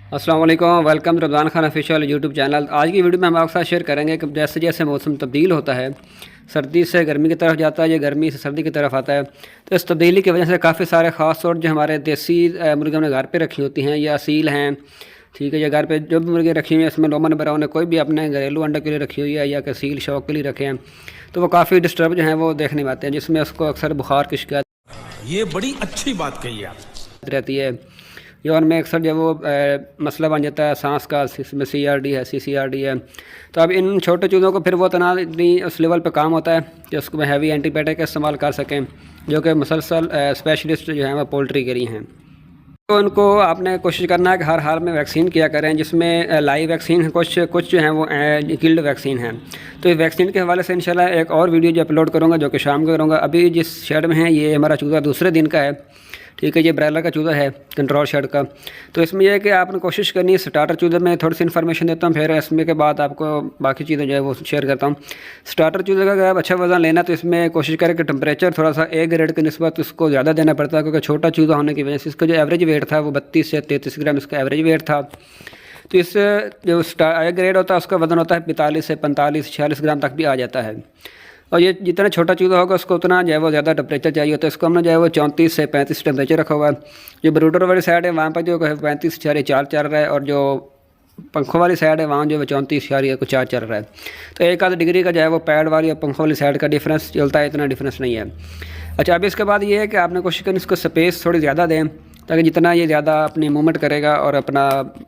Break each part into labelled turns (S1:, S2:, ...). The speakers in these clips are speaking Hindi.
S1: अस्सलाम वालेकुम, welcome to Ramzan Khan official YouTube channel. आज की वीडियो में हम आपके साथ शेयर करेंगे कि जैसे जैसे मौसम तब्दील होता है, सर्दी से गर्मी की तरफ जाता है या गर्मी से सर्दी की तरफ आता है, तो इस तब्दीली की वजह से काफ़ी सारे ख़ास तौर जो हमारे देसी मुर्गे हमने घर पे रखी होती हैं या असील हैं, ठीक है, या घर पे जो भी मुर्गे रखी हुई हैं, इसमें लोमन बराव ने कोई भी अपने घरेलू अंडे के लिए रखी हुई है या असील शौक के लिए रखे हैं, तो वो काफ़ी डिस्टर्ब जो हैं वो देखने में आते हैं, जिसमें उसको अक्सर बुखार की शिकायत
S2: ये बड़ी अच्छी बात कही आप
S1: रहती है या उनमें अक्सर जब वो मसला बन जाता है सांस का, इसमें CRD है, CCRD है। तो अब इन छोटे चूज़ों को फिर वो तना नहीं उस लेवल पे काम होता है कि उसको में हैवी एंटीबायोटिक का इस्तेमाल कर सकें, जो कि मुसलसल स्पेशलिस्ट जो हैं वो पोल्ट्री के लिए हैं। तो उनको आपने कोशिश करना है कि हर हाल में वैक्सीन किया करें, जिसमें लाइव वैक्सीन है, कुछ जो हैं वो किल्ड वैक्सीन हैं। तो इस वैक्सीन के हवाले से इंशाल्लाह एक और वीडियो जो अपलोड करूँगा, जो कि शाम को करूँगा। अभी जिस शेड में है ये हमारा चूज़ा दूसरे दिन का है, ठीक है, ये ब्रायलर का चूज़ा है कंट्रोल शेड का। तो इसमें यह है कि आपने कोशिश करनी है, स्टार्टर चूज़े में थोड़ी सी इन्फॉर्मेशन देता हूँ, फिर इसमें के बाद आपको बाकी चीज़ें जो है वो शेयर करता हूँ। स्टार्टर चूज़े का अगर आप अच्छा वज़न लेना तो इसमें कोशिश करें कि टेम्परेचर थोड़ा सा A ग्रेड की निस्बत उसको ज़्यादा देना पड़ता है, क्योंकि छोटा चूज़ा होने की वजह से इसका जो एवरेज वेट था वो 32 से 33 ग्राम इसका एवरेज वेट था। तो इस जो A ग्रेड होता है उसका वज़न होता है 45 से 45 46 ग्राम तक भी आ जाता है। और ये जितना छोटा चूज़ा होगा उसको उतना जो है वो ज़्यादा टेम्परेचर चाहिए होता है। इसको हमने जो है वो 34 से 35 टेम्परेचर रखा हुआ है। जो ब्रूडर वाली साइड है वहाँ पर जो है 35.4 चल रहा है, और जो पंखों वाली साइड है वहाँ जो है 34.4 चल रहा है। तो एक आध डिग्री का जो है वो पैड वाली और पंखों वाली साइड का डिफरेंस चलता है, इतना डिफरेंस नहीं है। अच्छा, अब इसके बाद ये है कि आपने कोशिश करनी इसको स्पेस थोड़ी ज़्यादा दें, ताकि जितना ये ज़्यादा अपनी मूवमेंट करेगा और अपना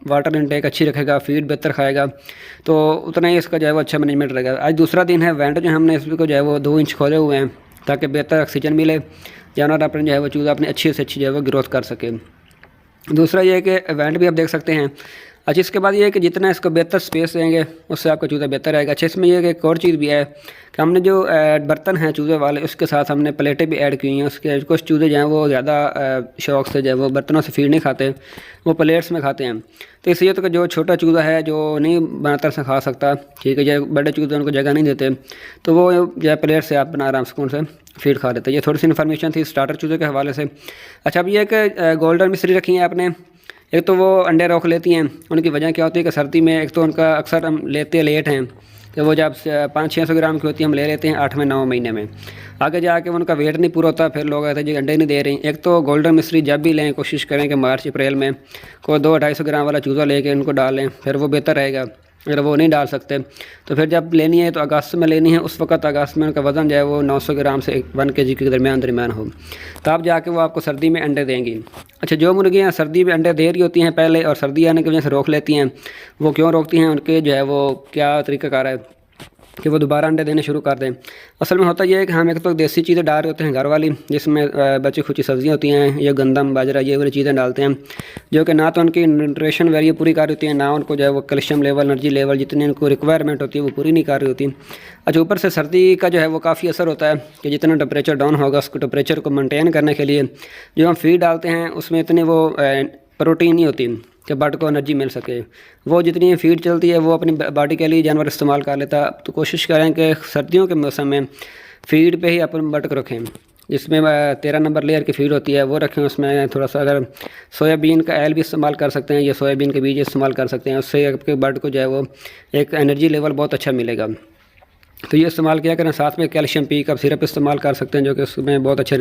S1: वाटर इनटेक अच्छी रखेगा, फीड बेहतर खाएगा, तो उतना ही इसका जो है वो अच्छा मैनेजमेंट रहेगा। आज दूसरा दिन है, वेंट जो हमने इसको जो है वो 2 इंच खोले हुए हैं ताकि बेहतर ऑक्सीजन मिले, जानवर अपने जो है वो चूज़ा अपनी अच्छी से अच्छी जो है वो ग्रोथ कर सके। दूसरा ये है कि वेंट भी आप देख सकते हैं। अच्छा, इसके बाद ये है कि जितना इसको बेहतर स्पेस देंगे उससे आपका चूज़ा बेहतर रहेगा। अच्छा, इसमें यह है कि एक और चीज़ भी है कि हमने जो बर्तन हैं चूज़े वाले, उसके साथ हमने प्लेटें भी ऐड की हुई हैं। उसके कुछ चूज़े जो हैं वो ज़्यादा शौक़ से जो है वो बर्तनों से फीड नहीं खाते, वो प्लेट्स में खाते हैं। तो इसलिए तो कि जो छोटा चूज़ा है जो नहीं बनातर से खा सकता, ठीक है, जो बड़े चूज़े उनको जगह नहीं देते, तो वो जो है प्लेट से आप बना आराम सुकून से फीड खा देते हैं। ये थोड़ी सी इन्फॉर्मेशन थी स्टार्टर चूज़े के हवाले से। अच्छा, अब ये कि गोल्डन मिस्री रखी है आपने। एक तो वो अंडे रोक लेती हैं, उनकी वजह क्या होती है कि सर्दी में एक तो उनका अक्सर हम लेते लेट हैं, कि वो जब 500-600 ग्राम की होती है हम ले लेते हैं 8वें-9वें महीने में। आगे जाके उनका वेट नहीं पूरा होता, फिर लोग कहते हैं जी अंडे नहीं दे रही। एक तो गोल्डन मिस्री जब भी लें कोशिश करें कि मार्च अप्रैल में कोई 200-250 ग्राम वाला चूज़ा लेके उनको डालें, फिर वो बेहतर रहेगा। अगर वो नहीं डाल सकते तो फिर जब लेनी है तो अगस्त में लेनी है, उस वक्त अगस्त में उनका वज़न जो है वो 900 ग्राम से 1 kg के दरमियान हो, तब जाके वो आपको सर्दी में अंडे देंगी। अच्छा, जो मुर्गियाँ सर्दी में अंडे दे रही होती हैं पहले और सर्दी आने की वजह से रोक लेती हैं, वो क्यों रोकती हैं, उनके जो है वो क्या तरीक़ाकार है कि वो दोबारा अंडे देने शुरू कर दें। असल में होता यह है कि हम एक तो देसी चीज़ें डाल रहे होते हैं घर वाली, जिसमें बची खुची सब्ज़ियाँ होती हैं, ये गंदम बाजरा ये वाली चीज़ें डालते हैं, जो कि ना तो उनकी न्यूट्रिशन वैल्यू पूरी कर रही होती है, ना उनको जो है वो कैल्शियम लेवल, एनर्जी लेवल जितनी उनको रिक्वायरमेंट होती है वो पूरी नहीं कर रही होती। अच्छा, ऊपर से सर्दी का जो है वो काफ़ी असर होता है कि जितना टेम्परेचर डाउन होगा उसको टेम्परेचर को मेनटेन करने के लिए जो हम फीड डालते हैं उसमें इतनी वो प्रोटीन नहीं होती कि बर्ड को एनर्जी मिल सके। वो जितनी फीड चलती है वो अपनी बॉडी के लिए जानवर इस्तेमाल कर लेता। तो कोशिश करें कि सर्दियों के मौसम में फ़ीड पे ही अपन बर्ड को रखें, जिसमें 13 नंबर लेयर की फ़ीड होती है वो रखें। उसमें थोड़ा सा अगर सोयाबीन का ऑयल भी इस्तेमाल कर सकते हैं या सोयाबीन के बीज इस्तेमाल कर सकते हैं, उससे आपके बर्ड को जो है वो एक एनर्जी लेवल बहुत अच्छा मिलेगा। तो ये इस्तेमाल किया करें। साथ में कैल्शियम पी का सिरप इस्तेमाल कर सकते हैं, जो कि उसमें बहुत अच्छे